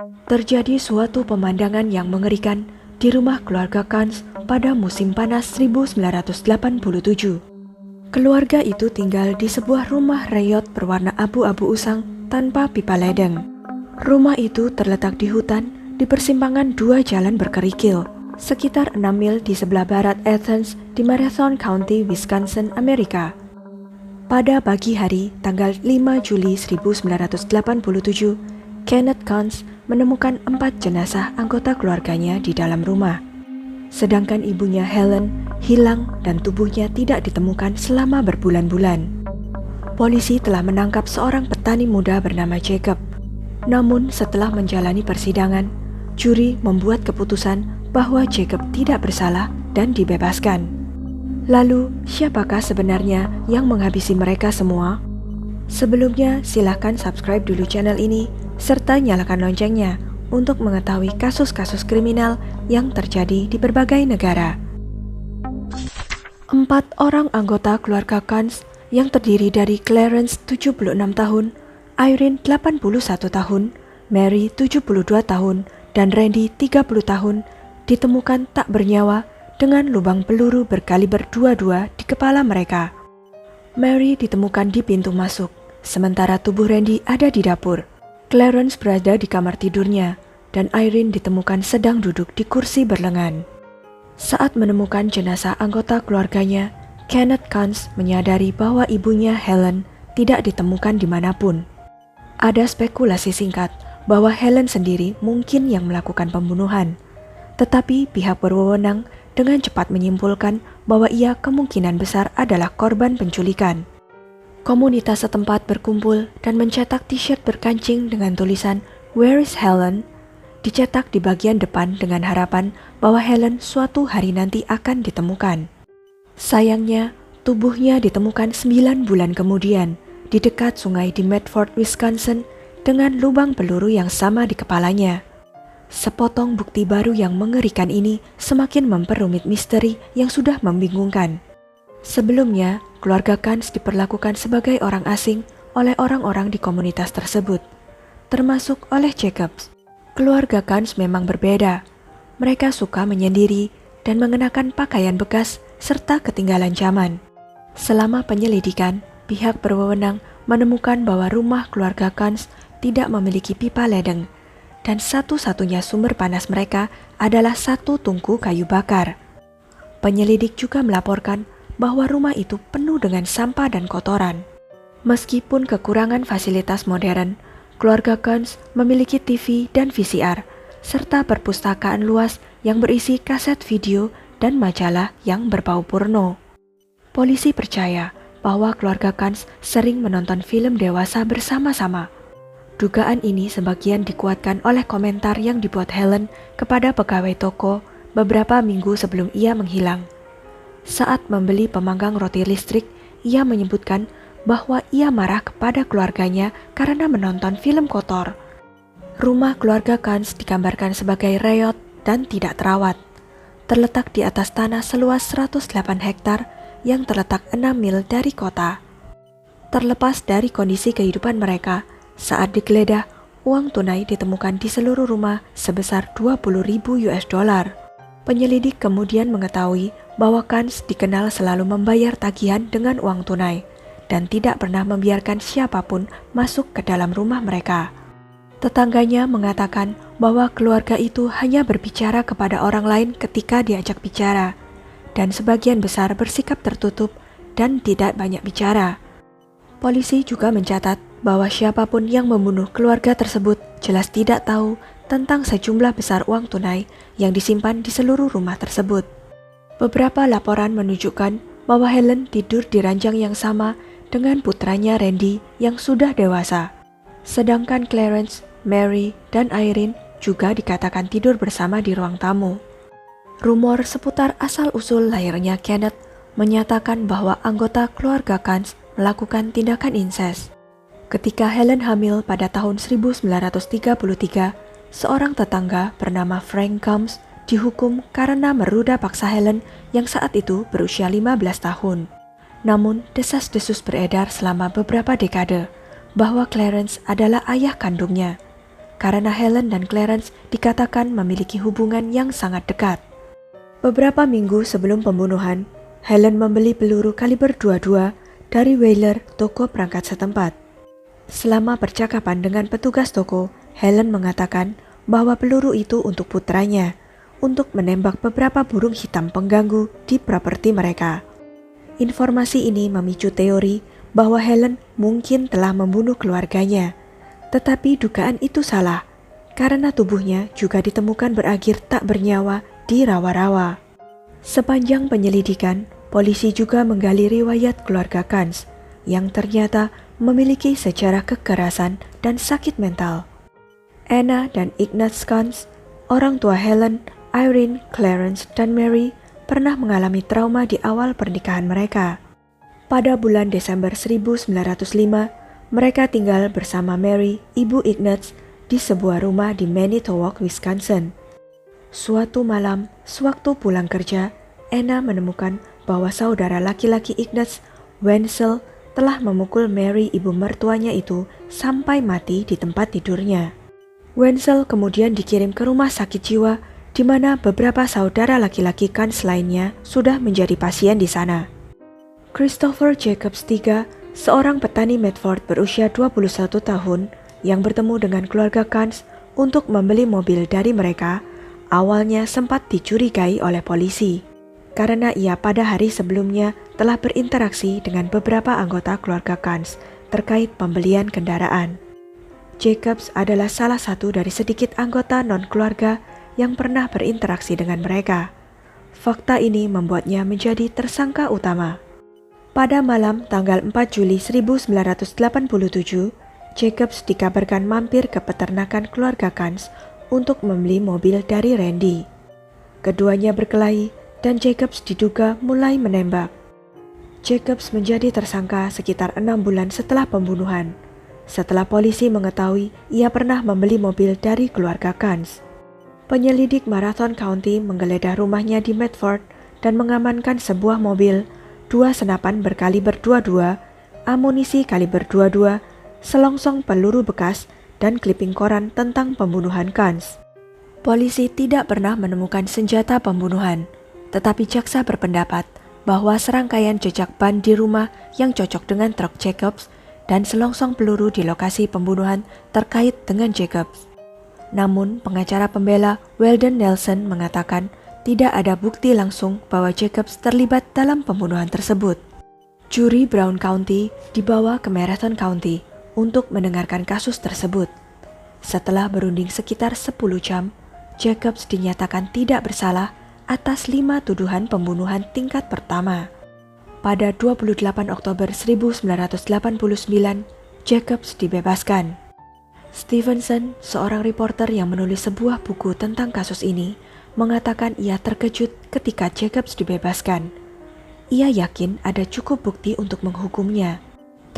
Terjadi suatu pemandangan yang mengerikan di rumah keluarga Kans pada musim panas 1987. Keluarga itu tinggal di sebuah rumah reyot berwarna abu-abu usang tanpa pipa ledeng. Rumah itu terletak di hutan di persimpangan dua jalan berkerikil, sekitar 6 mil di sebelah barat Athens di Marathon County, Wisconsin, Amerika. Pada pagi hari, tanggal 5 Juli 1987, Kenneth Kans menemukan 4 jenazah anggota keluarganya di dalam rumah. Sedangkan ibunya Helen hilang dan tubuhnya tidak ditemukan selama berbulan-bulan. Polisi telah menangkap seorang petani muda bernama Jacob. Namun setelah menjalani persidangan, juri membuat keputusan bahwa Jacob tidak bersalah dan dibebaskan. Lalu, siapakah sebenarnya yang menghabisi mereka semua? Sebelumnya, silahkan subscribe dulu channel ini, serta nyalakan loncengnya untuk mengetahui kasus-kasus kriminal yang terjadi di berbagai negara. 4 orang anggota keluarga Kans yang terdiri dari Clarence 76 tahun, Irene 81 tahun, Mary 72 tahun, dan Randy 30 tahun ditemukan tak bernyawa dengan lubang peluru berkaliber 22 di kepala mereka. Mary ditemukan di pintu masuk, sementara tubuh Randy ada di dapur. Clarence berada di kamar tidurnya, dan Irene ditemukan sedang duduk di kursi berlengan. Saat menemukan jenazah anggota keluarganya, Kenneth Kans menyadari bahwa ibunya Helen tidak ditemukan dimanapun. Ada spekulasi singkat bahwa Helen sendiri mungkin yang melakukan pembunuhan, tetapi pihak berwenang dengan cepat menyimpulkan bahwa ia kemungkinan besar adalah korban penculikan. Komunitas setempat berkumpul dan mencetak t-shirt berkancing dengan tulisan "Where is Helen?" dicetak di bagian depan dengan harapan bahwa Helen suatu hari nanti akan ditemukan. Sayangnya, tubuhnya ditemukan 9 bulan kemudian di dekat sungai di Medford, Wisconsin dengan lubang peluru yang sama di kepalanya. Sepotong bukti baru yang mengerikan ini semakin memperumit misteri yang sudah membingungkan. Sebelumnya, keluarga Kans diperlakukan sebagai orang asing oleh orang-orang di komunitas tersebut, termasuk oleh Jacobs. Keluarga Kans memang berbeda. Mereka suka menyendiri dan mengenakan pakaian bekas serta ketinggalan zaman. Selama penyelidikan, pihak berwenang menemukan bahwa rumah keluarga Kans tidak memiliki pipa ledeng, dan satu-satunya sumber panas mereka adalah satu tungku kayu bakar. Penyelidik juga melaporkan bahwa rumah itu penuh dengan sampah dan kotoran. Meskipun kekurangan fasilitas modern, keluarga Kans memiliki TV dan VCR, serta perpustakaan luas yang berisi kaset video dan majalah yang berbau porno. Polisi percaya bahwa keluarga Kans sering menonton film dewasa bersama-sama. Dugaan ini sebagian dikuatkan oleh komentar yang dibuat Helen kepada pegawai toko beberapa minggu sebelum ia menghilang. Saat membeli pemanggang roti listrik, ia menyebutkan bahwa ia marah kepada keluarganya karena menonton film kotor. Rumah keluarga Kans digambarkan sebagai reyot dan tidak terawat. Terletak di atas tanah seluas 108 hektar yang terletak 6 mil dari kota. Terlepas dari kondisi kehidupan mereka, saat digeledah, uang tunai ditemukan di seluruh rumah sebesar 20.000 US dollar. Penyelidik kemudian mengetahui bahwa Kans dikenal selalu membayar tagihan dengan uang tunai dan tidak pernah membiarkan siapapun masuk ke dalam rumah mereka. Tetangganya mengatakan bahwa keluarga itu hanya berbicara kepada orang lain ketika diajak bicara, dan sebagian besar bersikap tertutup dan tidak banyak bicara. Polisi juga mencatat bahwa siapapun yang membunuh keluarga tersebut jelas tidak tahu tentang sejumlah besar uang tunai yang disimpan di seluruh rumah tersebut. Beberapa laporan menunjukkan bahwa Helen tidur di ranjang yang sama dengan putranya Randy yang sudah dewasa. Sedangkan Clarence, Mary, dan Irene juga dikatakan tidur bersama di ruang tamu. Rumor seputar asal-usul lahirnya Kenneth menyatakan bahwa anggota keluarga Kans melakukan tindakan inses. Ketika Helen hamil pada tahun 1933, seorang tetangga bernama Frank Combs dihukum karena meruda paksa Helen yang saat itu berusia 15 tahun. Namun, desas-desus beredar selama beberapa dekade bahwa Clarence adalah ayah kandungnya. karena Helen dan Clarence dikatakan memiliki hubungan yang sangat dekat. Beberapa minggu sebelum pembunuhan, Helen membeli peluru kaliber 22 dari Wheeler, toko perangkat setempat. Selama percakapan dengan petugas toko, Helen mengatakan bahwa peluru itu untuk putranya, untuk menembak beberapa burung hitam pengganggu di properti mereka. Informasi ini memicu teori bahwa Helen mungkin telah membunuh keluarganya, tetapi dugaan itu salah, karena tubuhnya juga ditemukan berakhir tak bernyawa di rawa-rawa. Sepanjang penyelidikan, polisi juga menggali riwayat keluarga Kans yang ternyata memiliki sejarah kekerasan dan sakit mental. Anna dan Ignaz Kans, orang tua Helen, Irene, Clarence, dan Mary, pernah mengalami trauma di awal pernikahan mereka. Pada bulan Desember 1905, mereka tinggal bersama Mary, ibu Ignaz, di sebuah rumah di Manitowoc, Wisconsin. Suatu malam, sewaktu pulang kerja, Anna menemukan bahwa saudara laki-laki Ignaz, Wenzel, telah memukul Mary, ibu mertuanya itu, sampai mati di tempat tidurnya. Wenzel kemudian dikirim ke rumah sakit jiwa, di mana beberapa saudara laki-laki Kans lainnya sudah menjadi pasien di sana. Christopher Jacobs III, seorang petani Medford berusia 21 tahun, yang bertemu dengan keluarga Kans untuk membeli mobil dari mereka, awalnya sempat dicurigai oleh polisi, karena ia pada hari sebelumnya telah berinteraksi dengan beberapa anggota keluarga Kans terkait pembelian kendaraan. Jacobs adalah salah satu dari sedikit anggota non-keluarga yang pernah berinteraksi dengan mereka. Fakta ini membuatnya menjadi tersangka utama. Pada malam tanggal 4 Juli 1987, Jacobs dikabarkan mampir ke peternakan keluarga Kans untuk membeli mobil dari Randy. Keduanya berkelahi dan Jacobs diduga mulai menembak. Jacobs menjadi tersangka sekitar 6 bulan setelah pembunuhan, setelah polisi mengetahui ia pernah membeli mobil dari keluarga Kans. Penyelidik Marathon County menggeledah rumahnya di Medford dan mengamankan sebuah mobil, 2 senapan berkaliber 22, amunisi kaliber 22, selongsong peluru bekas, dan kliping koran tentang pembunuhan Kans. Polisi tidak pernah menemukan senjata pembunuhan, tetapi jaksa berpendapat bahwa serangkaian jejak ban di rumah yang cocok dengan truk Jacobs dan selongsong peluru di lokasi pembunuhan terkait dengan Jacobs. Namun, pengacara pembela Weldon Nelson mengatakan tidak ada bukti langsung bahwa Jacobs terlibat dalam pembunuhan tersebut. Juri Brown County dibawa ke Marathon County untuk mendengarkan kasus tersebut. Setelah berunding sekitar 10 jam, Jacobs dinyatakan tidak bersalah atas 5 tuduhan pembunuhan tingkat pertama. Pada 28 Oktober 1989, Jacobs dibebaskan. Stevenson, seorang reporter yang menulis sebuah buku tentang kasus ini, mengatakan ia terkejut ketika Jacobs dibebaskan. Ia yakin ada cukup bukti untuk menghukumnya.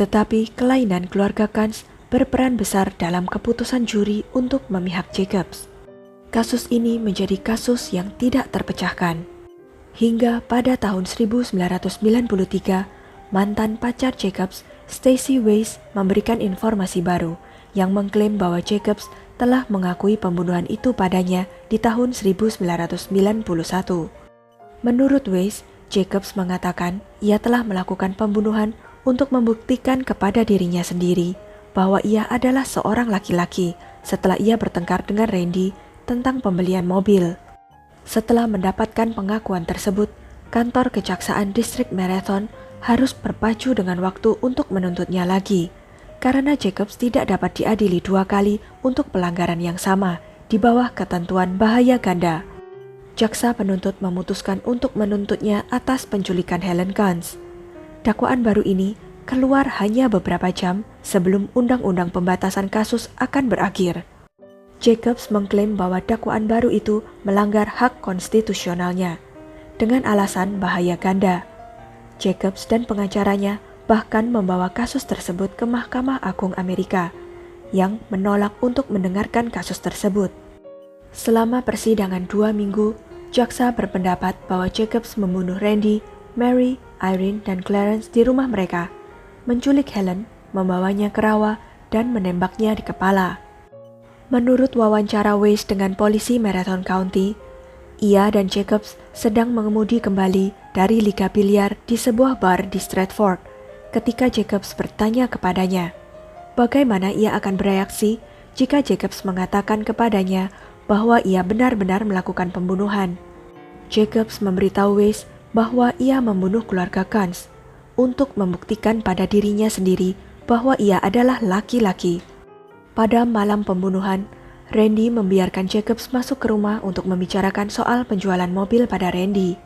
Tetapi kelainan keluarga Kans berperan besar dalam keputusan juri untuk memihak Jacobs. Kasus ini menjadi kasus yang tidak terpecahkan. Hingga pada tahun 1993, mantan pacar Jacobs, Stacy Weiss, memberikan informasi baru yang mengklaim bahwa Jacobs telah mengakui pembunuhan itu padanya di tahun 1991. Menurut Weiss, Jacobs mengatakan ia telah melakukan pembunuhan untuk membuktikan kepada dirinya sendiri bahwa ia adalah seorang laki-laki setelah ia bertengkar dengan Randy tentang pembelian mobil. Setelah mendapatkan pengakuan tersebut, kantor Kejaksaan Distrik Marathon harus berpacu dengan waktu untuk menuntutnya lagi, karena Jacobs tidak dapat diadili 2 kali untuk pelanggaran yang sama di bawah ketentuan bahaya ganda. Jaksa penuntut memutuskan untuk menuntutnya atas penculikan Helen Kans. Dakwaan baru ini keluar hanya beberapa jam sebelum undang-undang pembatasan kasus akan berakhir. Jacobs mengklaim bahwa dakwaan baru itu melanggar hak konstitusionalnya dengan alasan bahaya ganda. Jacobs dan pengacaranya bahkan membawa kasus tersebut ke Mahkamah Agung Amerika yang menolak untuk mendengarkan kasus tersebut. Selama persidangan 2 minggu, jaksa berpendapat bahwa Jacobs membunuh Randy, Mary, Irene, dan Clarence di rumah mereka, menculik Helen, membawanya ke rawa, dan menembaknya di kepala. Menurut wawancara Weiss dengan polisi Marathon County, ia dan Jacobs sedang mengemudi kembali dari liga biliar di sebuah bar di Stratford ketika Jacobs bertanya kepadanya bagaimana ia akan bereaksi jika Jacobs mengatakan kepadanya bahwa ia benar-benar melakukan pembunuhan. Jacobs memberitahu Weiss bahwa ia membunuh keluarga Kunz untuk membuktikan pada dirinya sendiri bahwa ia adalah laki-laki. Pada malam pembunuhan, Randy membiarkan Jacobs masuk ke rumah untuk membicarakan soal penjualan mobil pada Randy.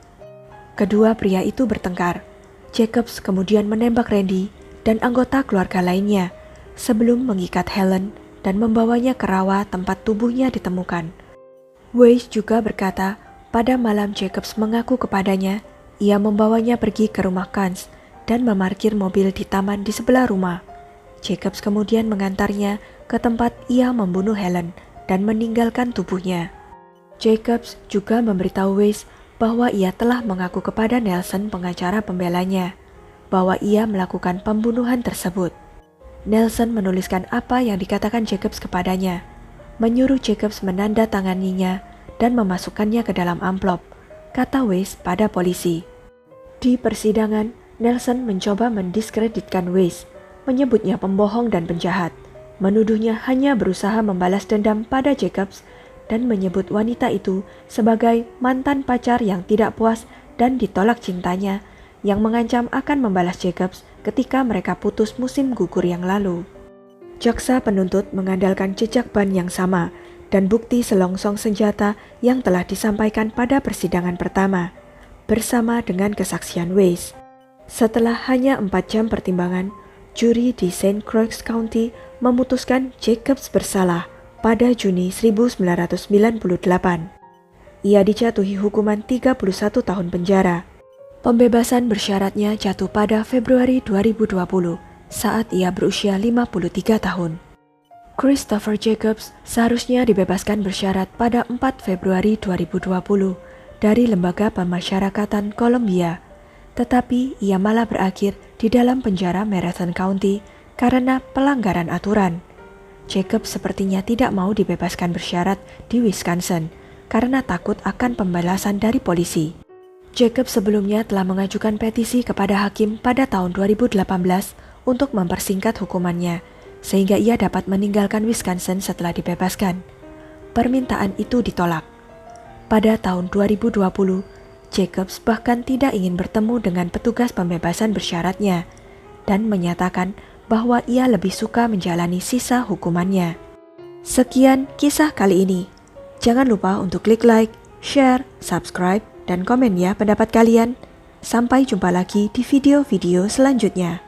Kedua pria itu bertengkar. Jacobs kemudian menembak Randy dan anggota keluarga lainnya sebelum mengikat Helen dan membawanya ke rawa tempat tubuhnya ditemukan. Weiss juga berkata pada malam Jacobs mengaku kepadanya ia membawanya pergi ke rumah Kunz dan memarkir mobil di taman di sebelah rumah. Jacobs kemudian mengantarnya ke tempat ia membunuh Helen dan meninggalkan tubuhnya. Jacobs juga memberitahu Weiss bahwa ia telah mengaku kepada Nelson, pengacara pembelanya, bahwa ia melakukan pembunuhan tersebut. Nelson menuliskan apa yang dikatakan Jacobs kepadanya, menyuruh Jacobs menandatanganinya dan memasukkannya ke dalam amplop, kata Weiss pada polisi. Di persidangan, Nelson mencoba mendiskreditkan Weiss, menyebutnya pembohong dan penjahat, menuduhnya hanya berusaha membalas dendam pada Jacobs dan menyebut wanita itu sebagai mantan pacar yang tidak puas dan ditolak cintanya, yang mengancam akan membalas Jacobs ketika mereka putus musim gugur yang lalu. Jaksa penuntut mengandalkan jejak ban yang sama dan bukti selongsong senjata yang telah disampaikan pada persidangan pertama, bersama dengan kesaksian Weiss. Setelah hanya 4 jam pertimbangan, juri di St. Croix County memutuskan Jacobs bersalah pada Juni 1998. Ia dijatuhi hukuman 31 tahun penjara. Pembebasan bersyaratnya jatuh pada Februari 2020 saat ia berusia 53 tahun. Christopher Jacobs seharusnya dibebaskan bersyarat pada 4 Februari 2020 dari Lembaga Pemasyarakatan Columbia, tetapi ia malah berakhir di dalam penjara Marathon County karena pelanggaran aturan. Jacobs sepertinya tidak mau dibebaskan bersyarat di Wisconsin karena takut akan pembalasan dari polisi. Jacobs sebelumnya telah mengajukan petisi kepada hakim pada tahun 2018 untuk mempersingkat hukumannya, sehingga ia dapat meninggalkan Wisconsin setelah dibebaskan. Permintaan itu ditolak. Pada tahun 2020, Jacobs bahkan tidak ingin bertemu dengan petugas pembebasan bersyaratnya dan menyatakan bahwa ia lebih suka menjalani sisa hukumannya. Sekian kisah kali ini. Jangan lupa untuk klik like, share, subscribe, dan komen ya pendapat kalian. Sampai jumpa lagi di video-video selanjutnya.